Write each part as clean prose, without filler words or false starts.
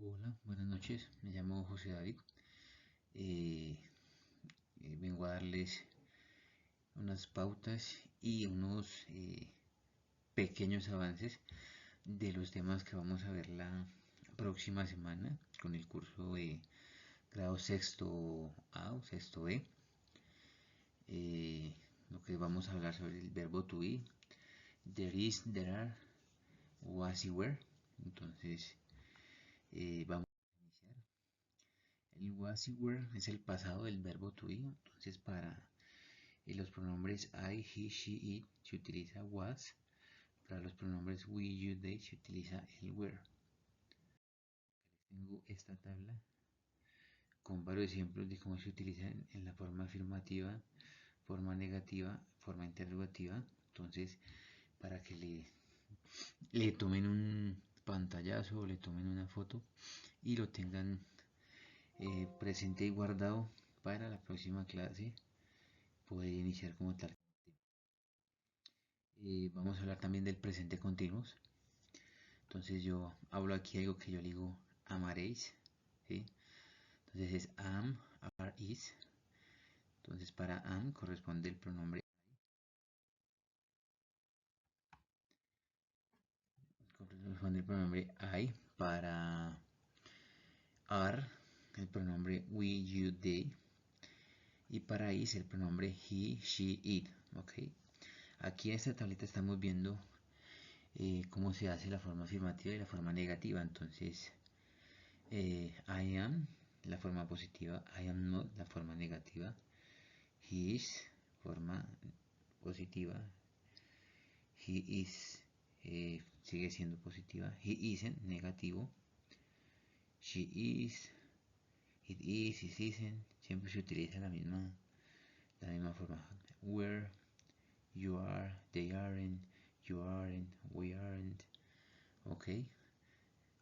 Hola, buenas noches. Me llamo José David. Eh, Vengo a darles unas pautas y unos pequeños avances de los temas que vamos a ver la próxima semana con el curso de grado sexto A o sexto B. Lo que vamos a hablar sobre el verbo to be, there is, there are, was y were. Entonces, vamos a iniciar. El was y were es el pasado del verbo to be. Entonces, para los pronombres I, he, she, it se utiliza was. Para los pronombres we, you, they se utiliza el were. Tengo esta tabla con varios ejemplos de cómo se utiliza en la forma afirmativa, forma negativa, forma interrogativa. Entonces, para que le tomen un pantallazo o le tomen una foto y lo tengan presente y guardado para la próxima clase poder iniciar como tal. Vamos a hablar también del presente continuos. Entonces yo hablo aquí algo que yo le digo amaréis, ¿sí? Entonces es am, are, is. Entonces para am corresponde el pronombre I. Para are el pronombre we, you, they. Y para is el pronombre he, she, it. ¿Ok? Aquí en esta tableta estamos viendo cómo se hace la forma afirmativa y la forma negativa. Entonces I am, la forma positiva; I am not, la forma negativa; he is, forma positiva; he is, sigue siendo positiva; he isn't, negativo; she is, it is, it isn't, siempre se utiliza la misma forma. Where, you are, they aren't, you aren't, we aren't. Ok,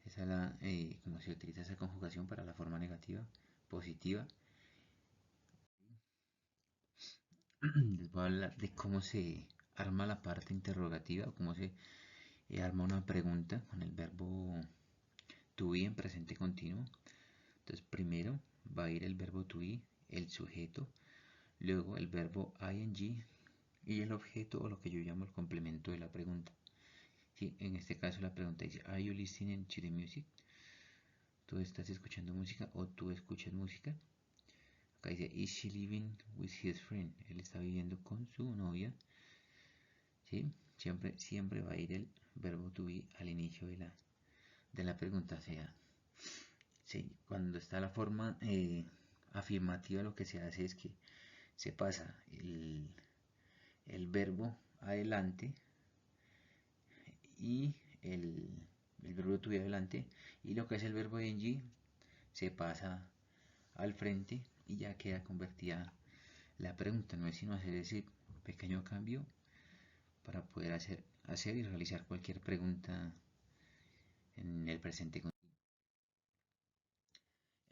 esa es como se utiliza esa conjugación para la forma negativa, positiva. Les voy a hablar de cómo se arma la parte interrogativa, o cómo se arma una pregunta con el verbo to be en presente continuo. Entonces primero va a ir el verbo to be, el sujeto, luego el verbo ing y el objeto, o lo que yo llamo el complemento de la pregunta. Sí, en este caso la pregunta dice: Are you listening to the music? ¿Tú estás escuchando música o tú escuchas música? Acá dice: Is she living with his friend? Él está viviendo con su novia. ¿Sí? Siempre va a ir el verbo to be al inicio de la pregunta. O sea, sí, cuando está la forma afirmativa, lo que se hace es que se pasa el verbo adelante y el verbo to be adelante, y lo que es el verbo ing se pasa al frente y ya queda convertida la pregunta. No es sino hacer ese pequeño cambio para poder hacer y realizar cualquier pregunta en el presente.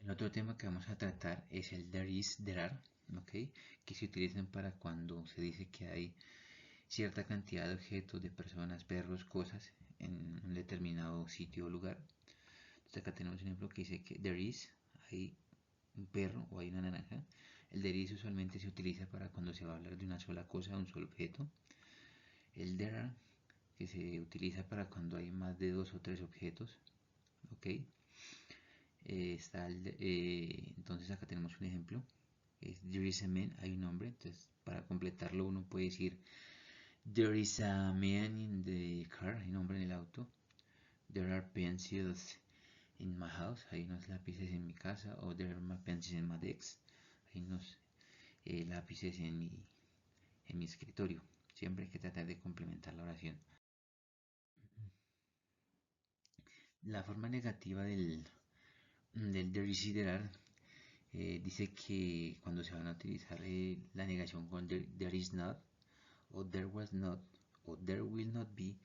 El otro tema que vamos a tratar es el there is, there are, ¿okay? Que se utilizan para cuando se dice que hay cierta cantidad de objetos, de personas, perros, cosas en un determinado sitio o lugar. Entonces acá tenemos un ejemplo que dice que there is, hay un perro o hay una naranja. El there is usualmente se utiliza para cuando se va a hablar de una sola cosa, un solo objeto. El there are, que se utiliza para cuando hay más de dos o tres objetos. ¿Ok? Entonces acá tenemos un ejemplo. There is a man, hay un hombre. Entonces para completarlo uno puede decir there is a man in the car, hay un hombre en el auto. There are pencils in my house, hay unos lápices en mi casa. O there are pencils in my desk, hay unos lápices en mi escritorio. Siempre hay que tratar de complementar la oración. La forma negativa del there is y there are dice que cuando se van a utilizar la negación con there is not, o there was not, o there will not be,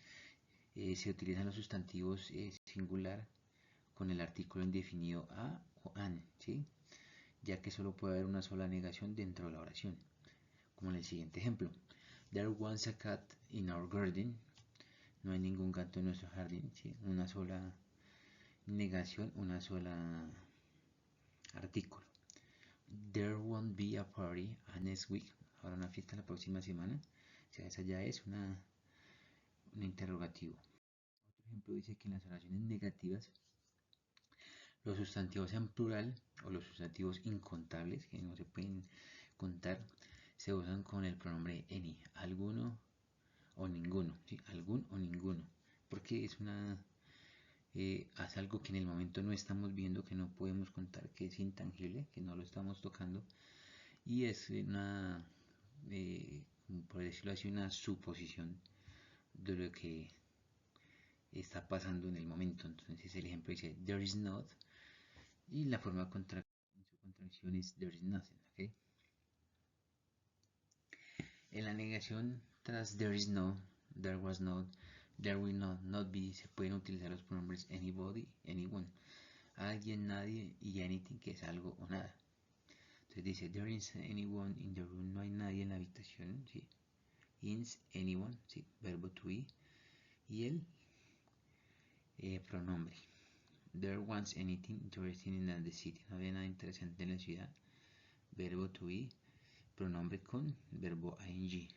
se utilizan los sustantivos singular con el artículo indefinido a o an, ¿sí? Ya que solo puede haber una sola negación dentro de la oración, como en el siguiente ejemplo: There was a cat in our garden. No hay ningún gato en nuestro jardín, ¿sí? Una sola Negación, una sola artículo. There won't be a party next week. Habrá una fiesta la próxima semana. O sea, esa ya es un interrogativo. Otro ejemplo dice que en las oraciones negativas los sustantivos en plural o los sustantivos incontables, que no se pueden contar, se usan con el pronombre any, alguno o ninguno, ¿sí? Algún o ninguno, porque es algo que en el momento no estamos viendo, que no podemos contar, que es intangible, que no lo estamos tocando, y es por decirlo así, una suposición de lo que está pasando en el momento. Entonces el ejemplo dice, there is not, y la forma en su contracción es there is nothing, ¿ok? En la negación tras there is no, there was not, there will not be, se pueden utilizar los pronombres anybody, anyone, alguien, nadie y anything, que es algo o nada. Entonces dice, there is anyone in the room, no hay nadie en la habitación, ¿sí? Is anyone, ¿sí? Verbo to be, y el pronombre. There was anything interesting in the city, no había nada interesante en la ciudad. Verbo to be, pronombre con verbo ing.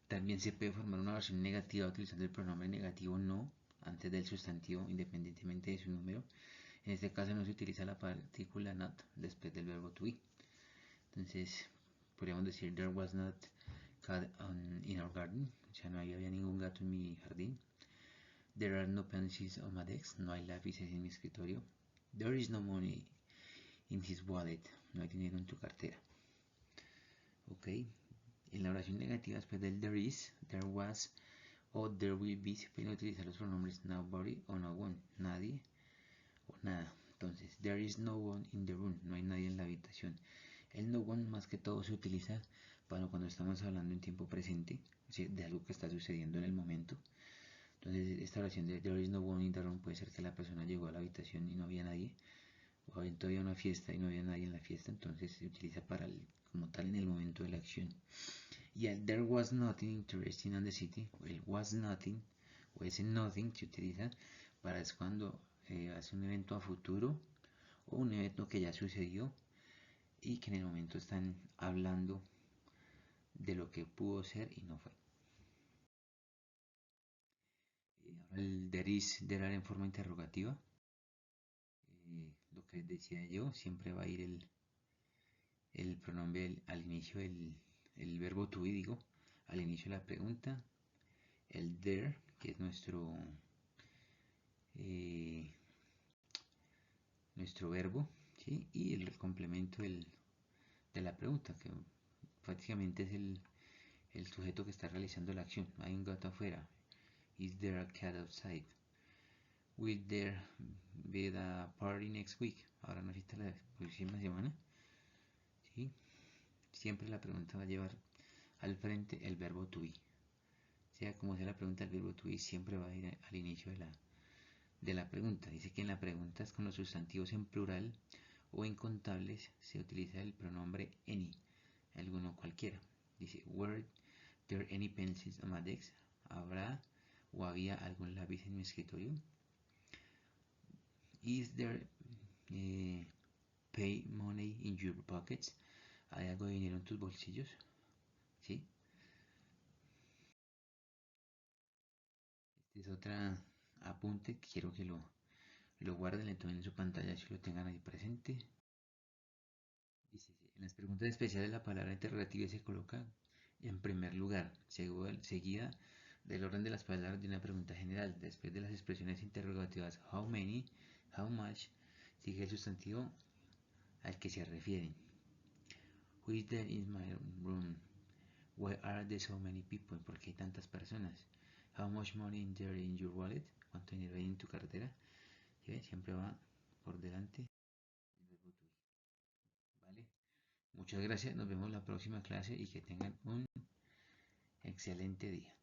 También se puede formar una oración negativa utilizando el pronombre negativo no antes del sustantivo independientemente de su número. En este caso no se utiliza la partícula not después del verbo to be. Entonces podríamos decir there was not cat in our garden, o sea, no había ningún gato en mi jardín. There are no pencils on my desk, no hay lápices en mi escritorio. There is no money in his wallet, no hay dinero en tu cartera. Ok, en la oración negativa después del there is, there was o there will be se pueden utilizar los pronombres nobody o no one, nadie o nada. Entonces, there is no one in the room, no hay nadie en la habitación. El no one más que todo se utiliza para cuando estamos hablando en tiempo presente, o sea, de algo que está sucediendo en el momento. Entonces, esta oración de there is no one in the room puede ser que la persona llegó a la habitación y no había nadie, o había todavía una fiesta y no había nadie en la fiesta, entonces se utiliza para como tal en el momento de la acción. Y el there was nothing interesting in the city, o el was nothing, o ese nothing se utiliza para es cuando hace un evento a futuro o un evento que ya sucedió y que en el momento están hablando de lo que pudo ser y no fue. El there is, there are en forma interrogativa. Lo que decía yo, siempre va a ir el pronombre al inicio, el verbo to be, digo, al inicio de la pregunta. El there, que es eh, nuestro verbo, ¿sí? Y el complemento de la pregunta, que prácticamente es el sujeto que está realizando la acción. Hay un gato afuera. Is there a cat outside? Will there be a party next week? Ahora no existe la próxima semana. ¿Sí? Siempre la pregunta va a llevar al frente el verbo to be. Sea como sea la pregunta, el verbo to be siempre va a ir al inicio de la pregunta. Dice que en la pregunta es con los sustantivos en plural o incontables se utiliza el pronombre any, alguno cualquiera. Dice, were there any pencils on my desk? ¿Habrá o había algún lápiz en mi escritorio? Is there pay money in your pockets? ¿Hay algo de dinero en tus bolsillos? ¿Sí? Este es otra apunte que quiero que lo guarden, le tomen en su pantalla si lo tengan ahí presente. Dice, en las preguntas especiales la palabra interrogativa se coloca en primer lugar, seguida del orden de las palabras de una pregunta general. Después de las expresiones interrogativas how many, how much, sigue el sustantivo al que se refieren. Who is there in my room? Why are there so many people? ¿Por qué hay tantas personas? How much money is there in your wallet? ¿Cuánto dinero hay en tu cartera? ¿Sí? Siempre va por delante el verbo to be. ¿Vale? Muchas gracias, nos vemos en la próxima clase y que tengan un excelente día.